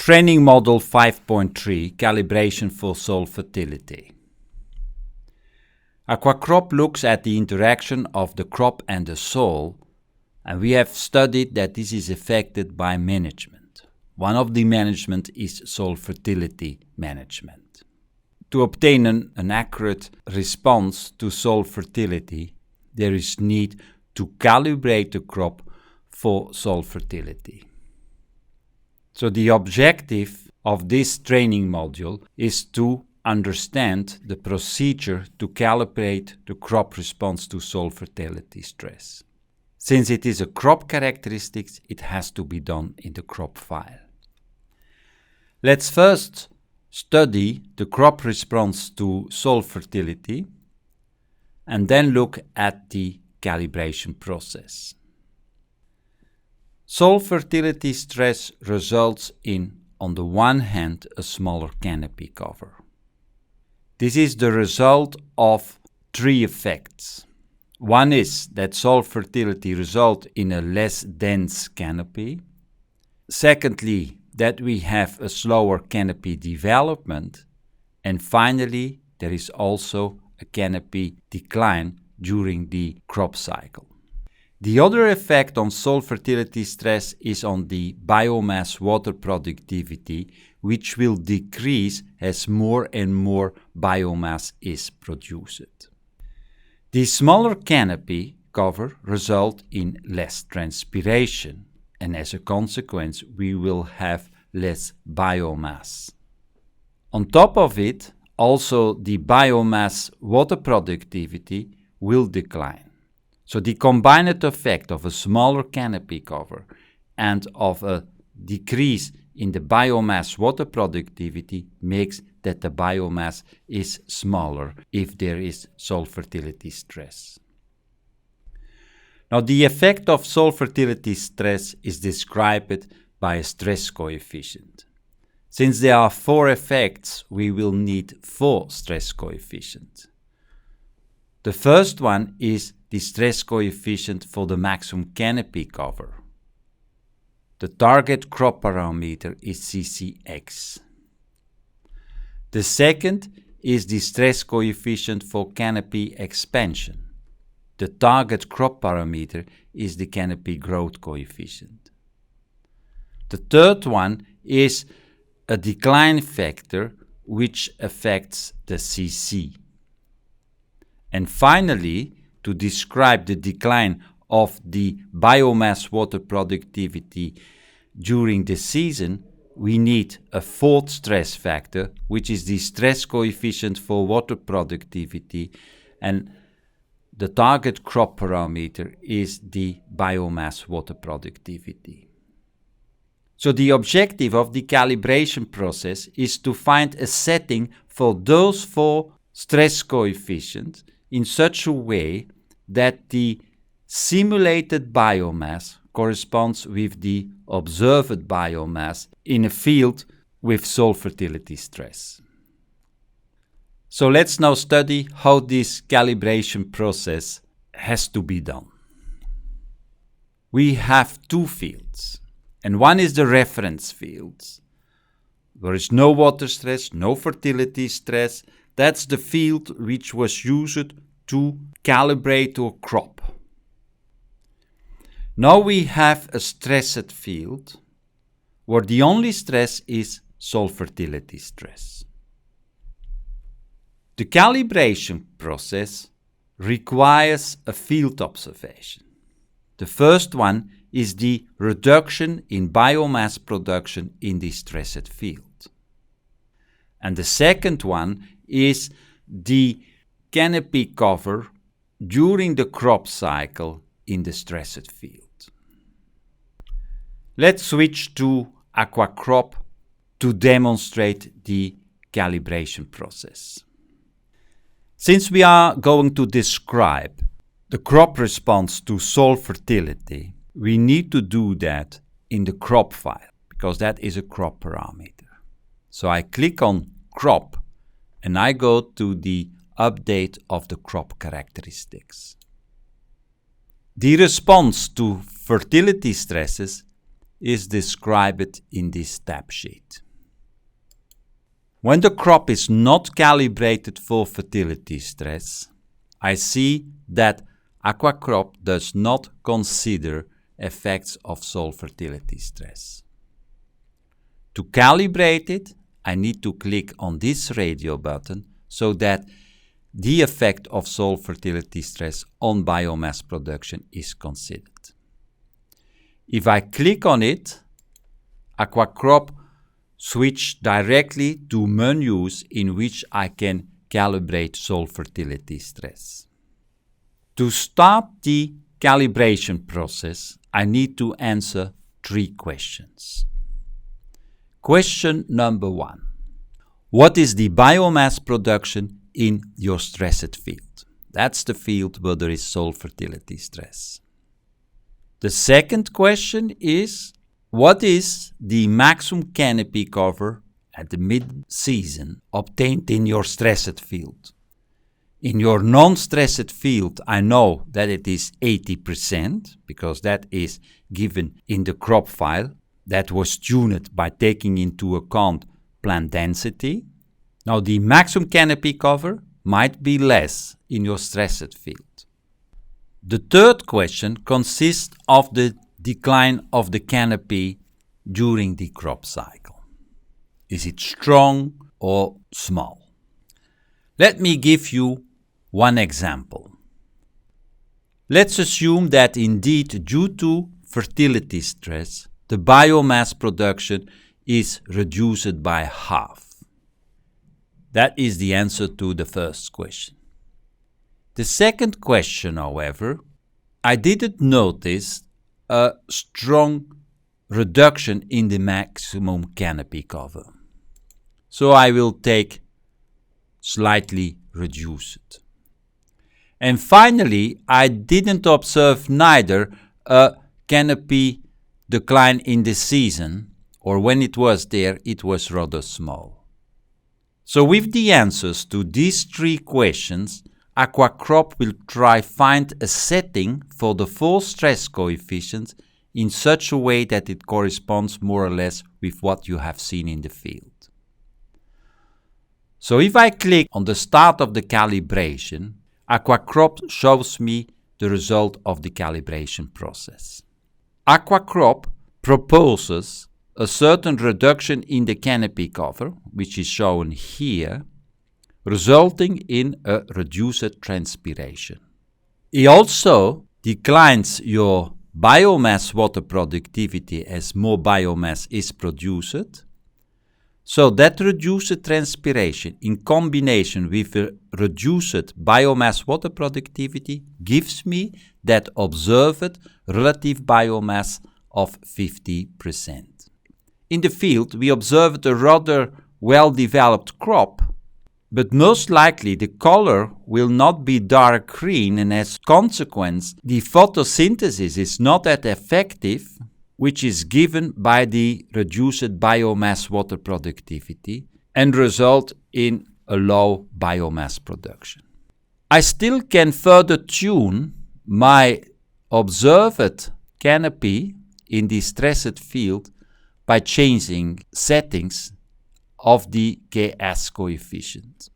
Training Model 5.3 Calibration for Soil Fertility. AquaCrop looks at the interaction of the crop and the soil, and we have studied that this is affected by management. One of the management is soil fertility management. To obtain an accurate response to soil fertility, there is need to calibrate the crop for soil fertility. So the objective of this training module is to understand the procedure to calibrate the crop response to soil fertility stress. Since it is a crop characteristics, it has to be done in the crop file. Let's first study the crop response to soil fertility and then look at the calibration process. Soil fertility stress results in, on the one hand, a smaller canopy cover. This is the result of three effects. One is that soil fertility results in a less dense canopy. Secondly, that we have a slower canopy development. And finally, there is also a canopy decline during the crop cycle. The other effect on soil fertility stress is on the biomass water productivity, which will decrease as more and more biomass is produced. The smaller canopy cover results in less transpiration, and as a consequence, we will have less biomass. On top of it, also the biomass water productivity will decline. So the combined effect of a smaller canopy cover and of a decrease in the biomass water productivity makes that the biomass is smaller if there is soil fertility stress. Now the effect of soil fertility stress is described by a stress coefficient. Since there are 4 effects, we will need 4 stress coefficients. The first one is the stress coefficient for the maximum canopy cover. The target crop parameter is CCX. The second is the stress coefficient for canopy expansion. The target crop parameter is the canopy growth coefficient. The third one is a decline factor which affects the CC. And finally, to describe the decline of the biomass water productivity during the season, we need a fourth stress factor, which is the stress coefficient for water productivity, and the target crop parameter is the biomass water productivity. So the objective of the calibration process is to find a setting for those 4 stress coefficients in such a way that the simulated biomass corresponds with the observed biomass in a field with soil fertility stress. So let's now study how this calibration process has to be done. We have 2 fields, and one is the reference field. There is no water stress, no fertility stress. That's the field which was used to calibrate our crop. Now we have a stressed field where the only stress is soil fertility stress. The calibration process requires a field observation. The first one is the reduction in biomass production in the stressed field. And the second one is the canopy cover during the crop cycle in the stressed field. Let's switch to AquaCrop to demonstrate the calibration process. Since we are going to describe the crop response to soil fertility, we need to do that in the crop file, because that is a crop parameter. So I click on crop and I go to the update of the crop characteristics. The response to fertility stresses is described in this tab sheet. When the crop is not calibrated for fertility stress, I see that AquaCrop does not consider effects of soil fertility stress. To calibrate it, I need to click on this radio button so that the effect of soil fertility stress on biomass production is considered. If I click on it, AquaCrop switch directly to menus in which I can calibrate soil fertility stress. To start the calibration process, I need to answer 3 questions. Question number 1. What is the biomass production in your stressed field? That's the field where there is soil fertility stress. The second question is, what is the maximum canopy cover at the mid-season obtained in your stressed field? In your non-stressed field, I know that it is 80% because that is given in the crop file that was tuned by taking into account plant density. Now the maximum canopy cover might be less in your stressed field. The third question consists of the decline of the canopy during the crop cycle. Is it strong or small? Let me give you one example. Let's assume that indeed, due to fertility stress, the biomass production is reduced by half. That is the answer to the first question. The second question, however, I didn't notice a strong reduction in the maximum canopy cover. So I will take slightly reduced. And finally, I didn't observe neither a canopy decline in the season, or when it was there, it was rather small. So with the answers to these 3 questions, AquaCrop will try find a setting for the 4 stress coefficients in such a way that it corresponds more or less with what you have seen in the field. So if I click on the start of the calibration, AquaCrop shows me the result of the calibration process. AquaCrop proposes a certain reduction in the canopy cover, which is shown here, resulting in a reduced transpiration. He also declines your biomass water productivity as more biomass is produced. So that reduced transpiration in combination with a reduced biomass water productivity gives me that observed relative biomass of 50%. In the field, we observed a rather well-developed crop, but most likely the color will not be dark green, and as a consequence, the photosynthesis is not that effective, which is given by the reduced biomass water productivity and result in a low biomass production. I still can further tune my observed canopy in the stressed field by changing settings of the KS coefficient.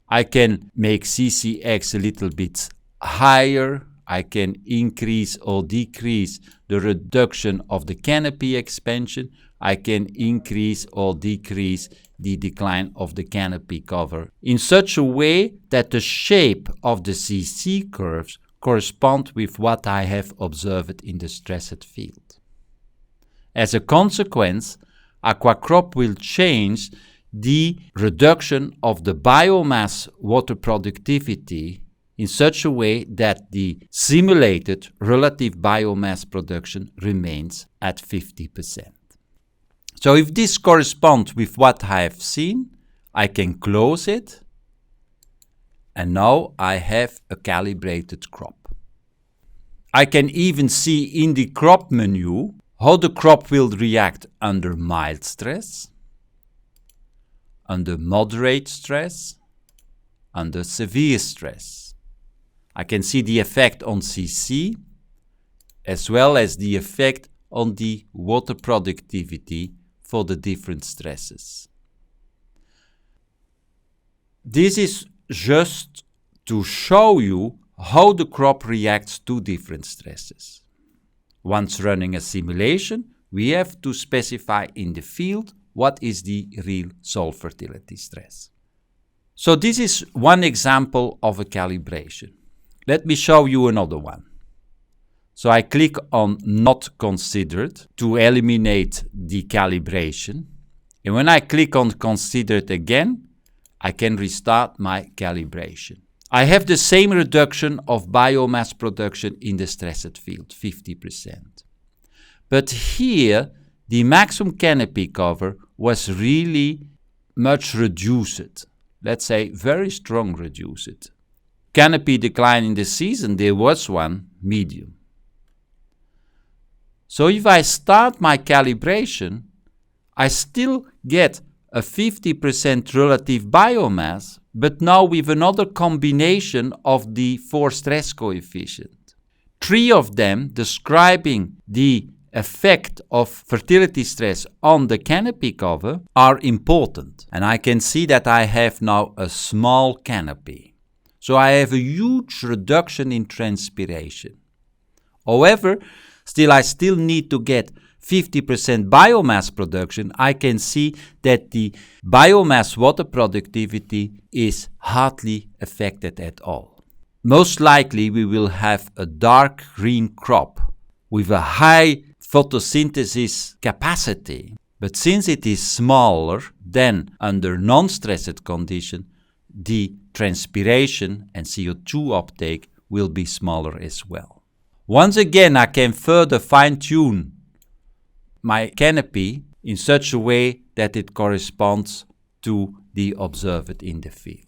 I can make CCX a little bit higher. I can increase or decrease the reduction of the canopy expansion. I can increase or decrease the decline of the canopy cover in such a way that the shape of the CC curves correspond with what I have observed in the stressed field. As a consequence, AquaCrop will change the reduction of the biomass water productivity in such a way that the simulated relative biomass production remains at 50%. So if this corresponds with what I have seen, I can close it, and now I have a calibrated crop. I can even see in the crop menu how the crop will react under mild stress, under moderate stress, under severe stress. I can see the effect on CC as well as the effect on the water productivity for the different stresses. This is just to show you how the crop reacts to different stresses. Once running a simulation, we have to specify in the field what is the real soil fertility stress. So this is one example of a calibration. Let me show you another one. So I click on Not Considered to eliminate the calibration. And when I click on Considered again, I can restart my calibration. I have the same reduction of biomass production in the stressed field, 50%. But here, the maximum canopy cover was really much reduced. Let's say very strong reduced. Canopy decline in the season, there was one, medium. So if I start my calibration, I still get a 50% relative biomass, but now with another combination of the 4 stress coefficients. 3 of them describing the effect of fertility stress on the canopy cover are important. And I can see that I have now a small canopy. So I have a huge reduction in transpiration. However, I still need to get 50% biomass production. I can see that the biomass water productivity is hardly affected at all. Most likely we will have a dark green crop with a high photosynthesis capacity. But since it is smaller than under non-stressed condition, the transpiration and CO2 uptake will be smaller as well. Once again, I can further fine-tune my canopy in such a way that it corresponds to the observed in the field.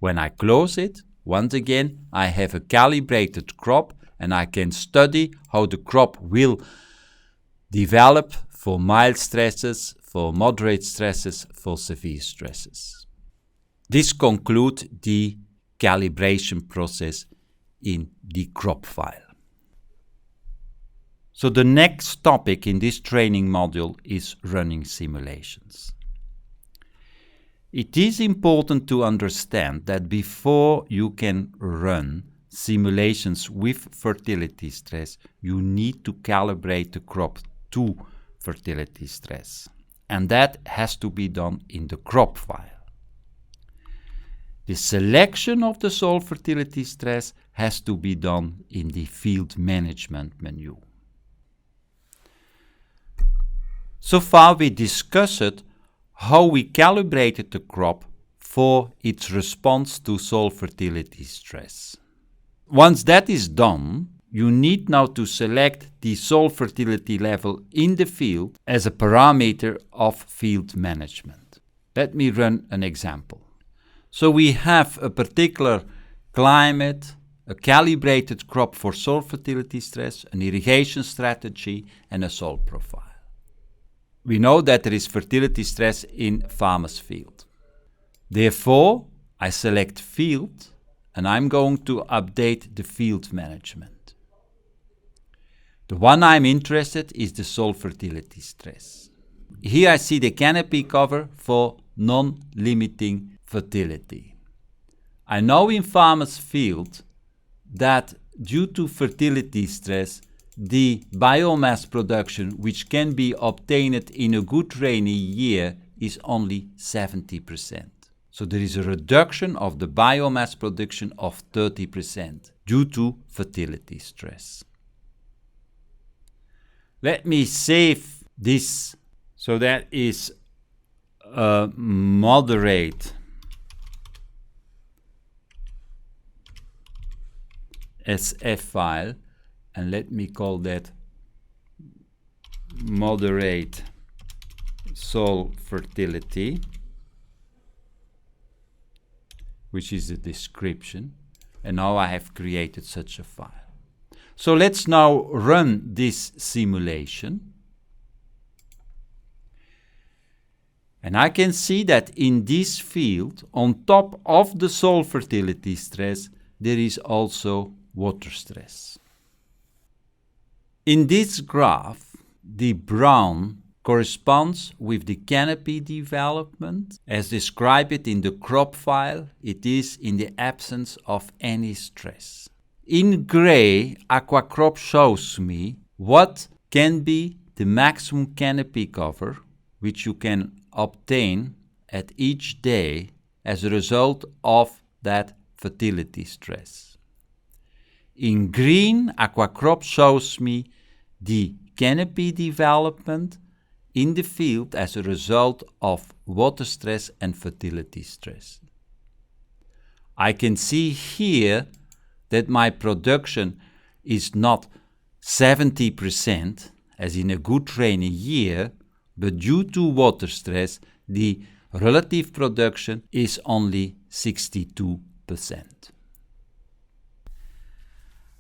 When I close it, once again, I have a calibrated crop and I can study how the crop will develop for mild stresses, for moderate stresses, for severe stresses. This concludes the calibration process in the crop file. So the next topic in this training module is running simulations. It is important to understand that before you can run simulations with fertility stress, you need to calibrate the crop to fertility stress. And that has to be done in the crop file. The selection of the soil fertility stress has to be done in the field management menu. So far we discussed how we calibrated the crop for its response to soil fertility stress. Once that is done, you need now to select the soil fertility level in the field as a parameter of field management. Let me run an example. So we have a particular climate, a calibrated crop for soil fertility stress, an irrigation strategy, and a soil profile. We know that there is fertility stress in farmer's field. Therefore, I select field and I'm going to update the field management. The one I'm interested in is the soil fertility stress. Here I see the canopy cover for non-limiting fertility. I know in farmer's field that due to fertility stress, the biomass production which can be obtained in a good rainy year is only 70%. So there is a reduction of the biomass production of 30% due to fertility stress. Let me save this. So that is a moderate SF file, and let me call that moderate soil fertility, which is the description, and now I have created such a file. So let's now run this simulation. And I can see that in this field, on top of the soil fertility stress, there is also water stress. In this graph, the brown corresponds with the canopy development. As described in the crop file, it is in the absence of any stress. In gray, AquaCrop shows me what can be the maximum canopy cover which you can obtain at each day as a result of that fertility stress. In green, AquaCrop shows me the canopy development in the field as a result of water stress and fertility stress. I can see here that my production is not 70% as in a good rainy year, but due to water stress, the relative production is only 62%.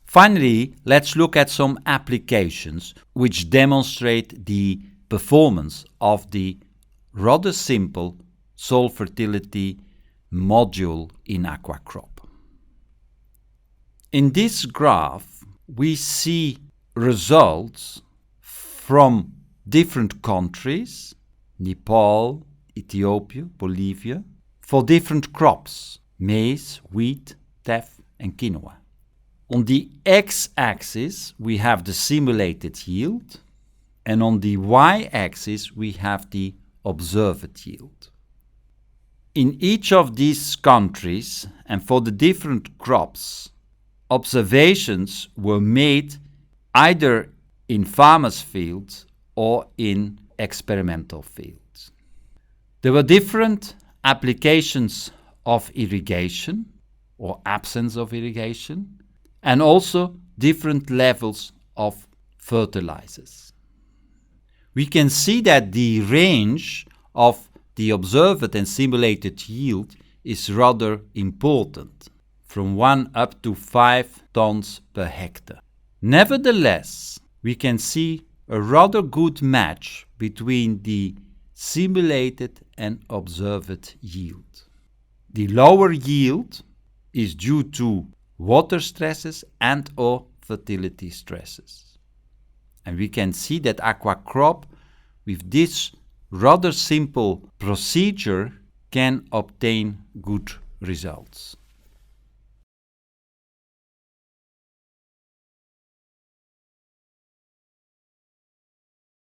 Finally, let's look at some applications which demonstrate the performance of the rather simple soil fertility module in AquaCrop. In this graph, we see results from different countries, Nepal, Ethiopia, Bolivia, for different crops, maize, wheat, teff and quinoa. On the x-axis, we have the simulated yield, and on the y-axis, we have the observed yield. In each of these countries, and for the different crops, observations were made either in farmers' fields or in experimental fields. There were different applications of irrigation or absence of irrigation, and also different levels of fertilizers. We can see that the range of the observed and simulated yield is rather important, from 1 up to 5 tons per hectare. Nevertheless, we can see a rather good match between the simulated and observed yield. The lower yield is due to water stresses and or fertility stresses. And we can see that AquaCrop, with this rather simple procedure, can obtain good results.